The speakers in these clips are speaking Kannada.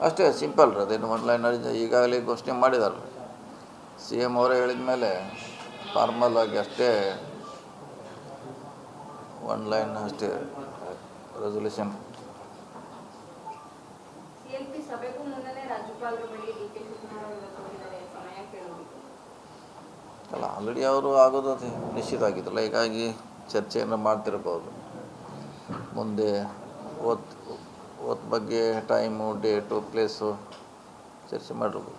ಅಷ್ಟೇ ಸಿಂಪಲ್ ರೀ. ಅದೇನು ಆನ್ಲೈನಲ್ಲಿ ಈಗಾಗಲೇ ಘೋಷಣೆ ಮಾಡಿದ್ದಾರೆ. ಸಿ ಎಮ್ ಅವರೇ ಹೇಳಿದ ಮೇಲೆ ಫಾರ್ಮಲ್ ಆಗಿ ಅಷ್ಟೇ ಆನ್ಲೈನ್ ಅಷ್ಟೇ ರೆಸೊಲ್ಯೂಷನ್. ಅಲ್ಲ, ಆಲ್ರೆಡಿ ಅವರು ಆಗೋದು ಅದು ನಿಶ್ಚಿತ ಆಗಿದ್ದಲ್ಲ. ಹೀಗಾಗಿ ಚರ್ಚೆಯನ್ನು ಮಾಡ್ತಿರ್ಬೋದು. ಮುಂದೆ ಓತ್ ಬಗ್ಗೆ ಟೈಮು, ಡೇಟು, ಪ್ಲೇಸು ಚರ್ಚೆ ಮಾಡಿರ್ಬೋದು.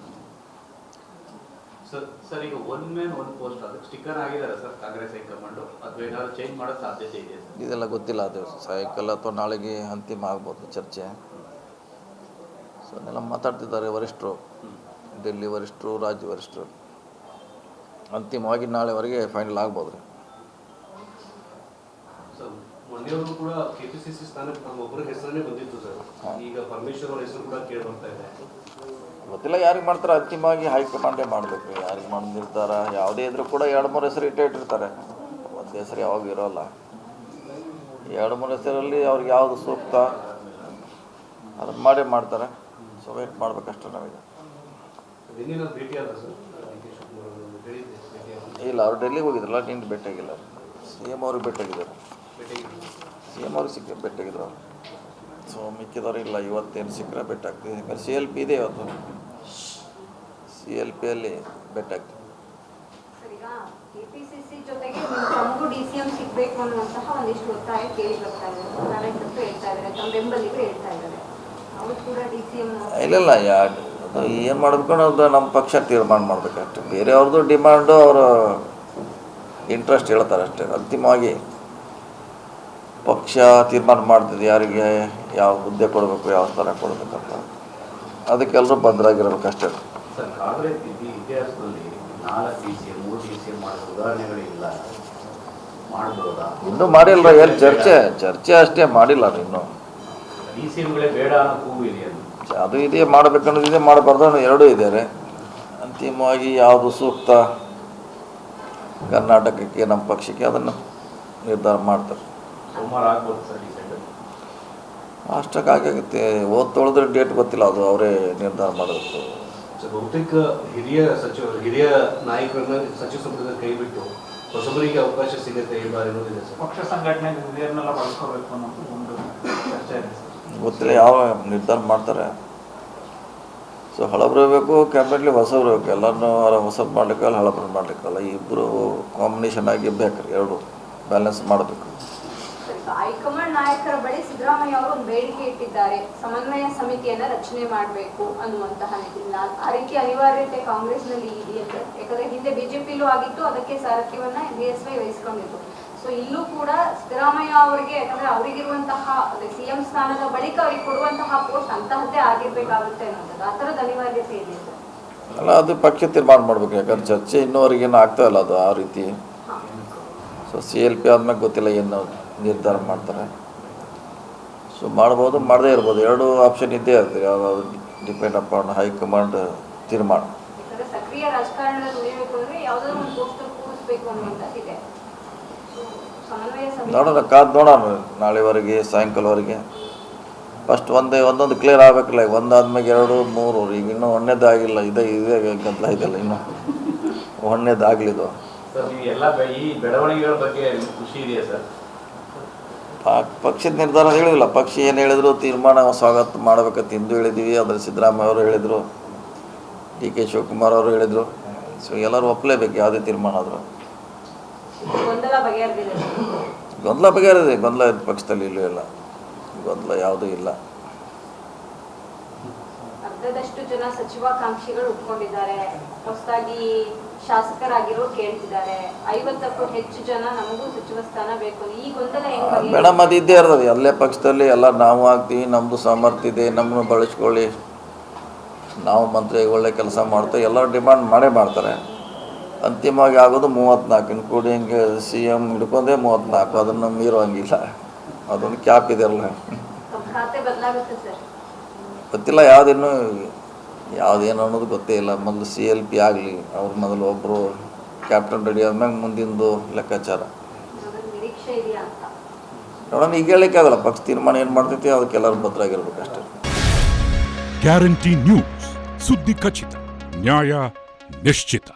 ಸರ್ ಈಗ ಒನ್ ಮ್ಯಾನ್ ಒನ್ ಪೋಸ್ಟ್ ಅದಕ್ಕೆ ಸ್ಟಿಕ್ಕರ್ ಆಗಿದ್ದಾರೆ ಸರ್ ಕಾಂಗ್ರೆಸ್ ಹೈಕಮಾಂಡು, ಅಥವಾ ಏನಾದ್ರು ಚೇಂಜ್ ಮಾಡೋ ಸಾಧ್ಯತೆ ಇದೆ? ಇದೆಲ್ಲ ಗೊತ್ತಿಲ್ಲ. ಅದು ಸಾಯಂಕಾಲ ಅಥವಾ ನಾಳೆಗೆ ಅಂತಿಮ ಆಗ್ಬೋದು ಚರ್ಚೆ. ಸೊ ಅದನ್ನೆಲ್ಲ ಮಾತಾಡ್ತಿದ್ದಾರೆ ವರಿಷ್ಠರು, ಡೆಲ್ಲಿ ವರಿಷ್ಠರು, ರಾಜ್ಯ ವರಿಷ್ಠರು. ಅಂತಿಮವಾಗಿ ನಾಳೆವರೆಗೆ ಫೈನಲ್ ಆಗ್ಬೋದು ರೀ. ಮೊನ್ನೆಯವರು ಕೂಡ ಕೆಪಿಸಿಸಿ ಸ್ಥಾನಕ್ಕೆ ನಮ್ಮೊಬ್ಬರ ಹೆಸರನ್ನೇ ಬಂದಿತ್ತು ಸರ್. ಈಗ ಪರಮೇಶ್ವರ್ ಅವರ ಹೆಸರು ಕೂಡ ಕೇಳಿ ಬರ್ತಾ ಇದೆ. ಗೊತ್ತಿಲ್ಲ ಯಾರಿಗೆ ಮಾಡ್ತಾರೆ. ಅಂತಿಮವಾಗಿ ಹೈಕಮಾಂಡೇ ಮಾಡಬೇಕು. ಯಾರಿಗೆ ಮಾಡೋ ನಿರ್ಧಾರ ಯಾವುದೇ ಇದ್ರೂ ಕೂಡ 2-3 ಹೆಸರು ಇಟ್ಟಿರ್ತಾರೆ. ಒಂದು ಹೆಸರು ಯಾವಾಗ ಇರೋಲ್ಲ. 2-3 ಹೆಸರಲ್ಲಿ ಅವ್ರಿಗೆ ಯಾವುದು ಸೂಕ್ತ ಅದನ್ನು ಮಾಡೇ ಮಾಡ್ತಾರೆ. ಸೊ ವೇಟ್ ಮಾಡಬೇಕಷ್ಟೇ ನಾವೀಗ. ಇಲ್ಲ, ಅವ್ರು ಡೆಲ್ಲಿಗೆ ಹೋಗಿದ್ರಲ್ಲ, ನಿಂದು ಭೇಟಿಯಾಗಿಲ್ಲ. ಸಿ ಎಮ್ ಅವ್ರಿಗೆ ಭೇಟಿಯಾಗಿದ್ದಾರೆ. ಸಿ ಎಮ್ ಅವ್ರಿಗೆ ಭೇಟಿಯಾಗಿದ್ರು ಅವರು. ಸೊ ಮಿಕ್ಕಿದವರು ಇಲ್ಲ. ಇವತ್ತೇನು ಸಿಕ್ಕರೆ ಭೇಟಿಯಾಗ್ತೀವಿ. ಯಾಕಂದ್ರೆ CLP ಇದೆ ಇವತ್ತು. CLPಯಲ್ಲಿ ಭೇಟಿಯಾಗ್ತೀವಿ. ಕೆಪಿಸಿಸಿ ಜೊತೆಗೆ ತಮಗೂ DCM ಸಿಗಬೇಕು ಅನ್ನುವಂತಹ ಒಂದಿಷ್ಟು ಒತ್ತಾಯ ಕೇಳಿ ಬರ್ತಾ ಇದೆ. ಕಾರ್ಯಕರ್ತರು ಹೇಳ್ತಾ ಇದ್ದಾರೆ, ತಮ್ಮ ಬೆಂಬಲಿಗರು ಹೇಳ್ತಾ ಇದ್ದಾರೆ ಅವರು ಕೂಡ DCM. ಇಲ್ಲ, ಅದು ಏನು ಮಾಡಬೇಕು ಅನ್ನೋದು ನಮ್ಮ ಪಕ್ಷ ತೀರ್ಮಾನ ಮಾಡಬೇಕಷ್ಟೆ. ಬೇರೆಯವ್ರದ್ದು ಡಿಮಾಂಡು ಅವರು ಇಂಟ್ರೆಸ್ಟ್ ಹೇಳ್ತಾರೆ ಅಷ್ಟೇ. ಅಂತಿಮವಾಗಿ ಪಕ್ಷ ತೀರ್ಮಾನ ಮಾಡ್ತಿದೆ ಯಾರಿಗೆ ಯಾವ ಹುದ್ದೆ ಕೊಡಬೇಕು, ಯಾವ ಸ್ಥಾನ ಕೊಡಬೇಕಂತ. ಅದಕ್ಕೆಲ್ಲರೂ ಬದ್ಧರಾಗಿರ್ಬೇಕಷ್ಟೇ. ಸರ್, ಕಾಂಗ್ರೆಸ್ ಇತಿಹಾಸದಲ್ಲಿ 4 DCM 3 DCM ಮಾಡಿದ ಉದಾಹರಣೆಗಳಿಲ್ಲ. ಮಾಡ್ಬೋದಾ? ಇನ್ನೂ ಮಾಡಿಲ್ಲ. ಏನು ಚರ್ಚೆ ಅಷ್ಟೇ ಮಾಡಿಲ್ಲ ಇನ್ನೂ. DCMಗಳೇ ಬೇಡ ಅನ್ನೋ ಕೂಗು ಇದೆ. ಅದು ಇದೆ, ಮಾಡಬೇಕನ್ನೋದಿದೆ, ಮಾಡಬಾರ್ದು ಅನ್ನೋ ಎರಡೂ ಇದ್ದಾರೆ. ಅಂತಿಮವಾಗಿ ಯಾವುದು ಸೂಕ್ತ ಕರ್ನಾಟಕಕ್ಕೆ, ನಮ್ಮ ಪಕ್ಷಕ್ಕೆ, ಅದನ್ನು ನಿರ್ಧಾರ ಮಾಡ್ತಾರೆ. ಸೋಮವಾರ ಆಗ್ಬೋದು ಸರ್ ಡಿಸೈಡ್? ಅಷ್ಟಕ್ಕಾಗುತ್ತೆ. ತೊಳೆದ್ರೆ ಡೇಟ್ ಗೊತ್ತಿಲ್ಲ, ಅದು ಅವರೇ ನಿರ್ಧಾರ ಮಾಡಬೇಕು. ಬಹುತೇಕ ಹಿರಿಯ ನಾಯಕರನ್ನ ಸಚಿವ ಸಂಪುಟದ ಕೈ ಬಿಟ್ಟು ಹೊಸಬರಿಗೆ ಅವಕಾಶ ಸಿಗುತ್ತೆ ಈ ಬಾರಿ ಅನ್ನೋದಿದೆ ಸರ್. ಪಕ್ಷ ಸಂಘಟನೆ ಹಿರಿಯರನ್ನೆಲ್ಲ ಬಳಸ್ಕೋಬೇಕು ಅನ್ನೋದು ಒಂದು ಚರ್ಚೆ ಇದೆ ಸರ್. ಗೊತ್ತಿಲ್ಲ ಯಾವ ನಿರ್ಧಾರ ಮಾಡ್ತಾರೆ. ಸೊ ಹಳಬ್ರು ಇರಬೇಕು, ಕ್ಯಾಬಿನೆಟ್ಲಿ ಹೊಸಬ್ರು ಇರಬೇಕು. ಎಲ್ಲರನ್ನೂ ಹೊಸಬ್ ಮಾಡಲಿಕ್ಕಲ್ಲ, ಹಳಬ್ರು ಮಾಡಲಿಕ್ಕಲ್ಲ. ಇಬ್ಬರು ಕಾಂಬಿನೇಷನ್ ಆಗಿ ಬೇಕು. ಎರಡು ಬ್ಯಾಲೆನ್ಸ್ ಮಾಡಬೇಕು. ಹೈಕಮಾಂಡ್ ನಾಯಕರ ಬಳಿ ಸಿದ್ದರಾಮಯ್ಯ ಅವರು ಒಂದು ಬೇಡಿಕೆ ಇಟ್ಟಿದ್ದಾರೆ, ಸಮನ್ವಯ ಸಮಿತಿಯನ್ನ ರಚನೆ ಮಾಡಬೇಕು ಅನ್ನುವಂತಹ ನಿಟ್ಟಿನಲ್ಲಿ. ಆ ರೀತಿ ಅನಿವಾರ್ಯತೆ ಕಾಂಗ್ರೆಸ್ನಲ್ಲಿ ಇದೆಯಂತೆ. ಯಾಕಂದ್ರೆ ಹಿಂದೆ ಬಿಜೆಪಿಲೂ ಆಗಿತ್ತು, ಅದಕ್ಕೆ ಸಾರಥ್ಯವನ್ನ BSY ವಹಿಸಿಕೊಂಡಿತ್ತು. ಸೊ ಇಲ್ಲೂ ಕೂಡ ಸಿದ್ದರಾಮಯ್ಯ ಅವರಿಗೆ, ಯಾಕಂದ್ರೆ ಅವರಿಗಿರುವಂತಹ CM ಸ್ಥಾನದ ಬಳಿಕ ಅವರಿಗೆ ಕೊಡುವಂತಹ ಪೋಸ್ಟ್ ಅಂತಹದ್ದೇ ಆಗಿರ್ಬೇಕಾಗುತ್ತೆ ಅನ್ನೋದು, ಆ ಥರದ ಅನಿವಾರ್ಯತೆ ಇದೆ ಅಲ್ಲ. ಅದು ಪಕ್ಷ ತೀರ್ಮಾನ ಮಾಡಬೇಕು. ಯಾಕಂದ್ರೆ ಚರ್ಚೆ ಇನ್ನೂವರೆಗೇನು ಆಗ್ತಾ ಇಲ್ಲ ಅದು ಆ ರೀತಿ. ಸೊ CLP ಆದ್ಮೇಲೆ ಗೊತ್ತಿಲ್ಲ ಏನು ನಿರ್ಧಾರ ಮಾಡ್ತಾರೆ. ಸೊ ಮಾಡ್ಬೋದು, ಮಾಡದೇ ಇರ್ಬೋದು. ಎರಡು ಆಪ್ಷನ್ ಇದ್ದೇ ಇರ್ತದೆ. ಯಾವ್ದಾದ್ರು ಡಿಪೆಂಡ್ ಅಪಾನ್ ಹೈಕಮಾಂಡ್ ತೀರ್ಮಾನ. ಸಕ್ರಿಯ ರಾಜಕಾರಣದಲ್ಲಿ ಉಳಿಯಬೇಕು ಅಂದ್ರೆ ಯಾವುದಾದ್ರು ಒಂದು ಪೋಸ್ಟ್ ಕೂರಿಸಬೇಕು ಅನ್ನುವಂಥದ್ದಿದೆ. ನೋಡೋಣ, ಕಾದು ನೋಡೋಣ ನಾಳೆವರೆಗೆ, ಸಾಯಂಕಾಲವರೆಗೆ. ಫಸ್ಟ್ ಒಂದೊಂದು ಕ್ಲಿಯರ್ ಆಗಬೇಕಲ್ಲ. ಒಂದಾದ್ಮೇಲೆ 2 3 ಈಗ ಇನ್ನೂ ಒಂದನೇದಾಗಿಲ್ಲ. ಇದೇ ಗದ್ದಲ ಇದೆಲ್ಲ, ಇನ್ನೂ ಒಂದನೇದಾಗಲಿದ್ದು. ಈ ಬೆಳವಣಿಗೆಗಳ ಬಗ್ಗೆ ಖುಷಿ ಇದೆಯಾ ಸರ್? ಪಕ್ಷದ ನಿರ್ಧಾರ ಹೇಳಿಲ್ಲ. ಪಕ್ಷ ಏನು ಹೇಳಿದ್ರು ತೀರ್ಮಾನ ಸ್ವಾಗತ ಮಾಡಬೇಕಂತ ಹಿಂದೂ ಹೇಳಿದ್ದೀವಿ. ಅದರ ಸಿದ್ದರಾಮಯ್ಯ ಅವರು ಹೇಳಿದರು, DK ಶಿವಕುಮಾರ್ ಅವರು ಹೇಳಿದರು. ಸೊ ಎಲ್ಲರೂ ಒಪ್ಪಲೇಬೇಕು ಯಾವುದೇ ತೀರ್ಮಾನ ಆದರೂ. ಗೊಂದಲ ಬಗೆಹರಿದೆ. ಗೊಂದಲ ಪಕ್ಷದಲ್ಲಿ ಇಲ್ಲೂ ಇಲ್ಲ. ಗೊಂದಲ ಯಾವುದೂ ಇಲ್ಲ. ಅರ್ಧದಷ್ಟು ಜನ ಸಚಿವಾಕಾಂಕ್ಷಿಗಳು ಉಟ್ಕೊಂಡಿದ್ದಾರೆ. ಹೊಸದಾಗಿ ಶಾಸಕರಾಗಿರೋ ಕೇಳ್ತಿದ್ದಾರೆ. 50ಕ್ಕೂ ಹೆಚ್ಚು ಜನ ನಮಗೂ ಸಚಿವ ಸ್ಥಾನ ಬೇಕು. ಈ ಗೊಂದಲ ಮೇಡಮ್, ಅದು ಇದ್ದೇ ಇರ್ತದೆ ಎಲ್ಲೇ ಪಕ್ಷದಲ್ಲಿ. ಎಲ್ಲ ನಾವು ಆಗ್ತೀವಿ, ನಮ್ಮದು ಸಾಮರ್ಥ್ಯ ಇದೆ, ನಮ್ಮನ್ನು ಬಳಸ್ಕೊಳ್ಳಿ, ನಾವು ಮಂತ್ರಿ ಒಳ್ಳೆ ಕೆಲಸ ಮಾಡ್ತೇವೆ, ಎಲ್ಲರೂ ಡಿಮಾಂಡ್ ಮಾಡೇ ಮಾಡ್ತಾರೆ. ಅಂತಿಮವಾಗಿ ಆಗೋದು 34, ಇನ್ಕ್ಲೂಡಿಂಗ್ CM ಹಿಡ್ಕೊಂಡೇ 34. ಅದನ್ನು ಮೀರುವಂಗಿಲ್ಲ. ಅದೊಂದು ಕ್ಯಾಪ್ ಇದೆಯಲ್ಲ, ಗೊತ್ತಿಲ್ಲ ಯಾವುದೇನು ಅನ್ನೋದು ಗೊತ್ತೇ ಇಲ್ಲ. ಮೊದಲು CLP ಆಗಲಿ, ಅವ್ರ ಮೊದಲು ಒಬ್ಬರು ಕ್ಯಾಪ್ಟನ್ ರೆಡಿ ಆದ್ಮೇಲೆ ಮುಂದಿಂದು ಲೆಕ್ಕಾಚಾರ ನೋಡೋಣ. ಈಗ ಹೇಳಲಿಕ್ಕೆ ಆಗಲ್ಲ. ಪಕ್ಷ ತೀರ್ಮಾನ ಏನು ಮಾಡ್ತೈತಿ ಅದಕ್ಕೆಲ್ಲರೂ ಭದ್ರಾಗಿರ್ಬೇಕಷ್ಟೇ. ಗ್ಯಾರಂಟಿ ನ್ಯೂಸ್, ಸುದ್ದಿ ಖಚಿತ, ನ್ಯಾಯ ನಿಶ್ಚಿತ.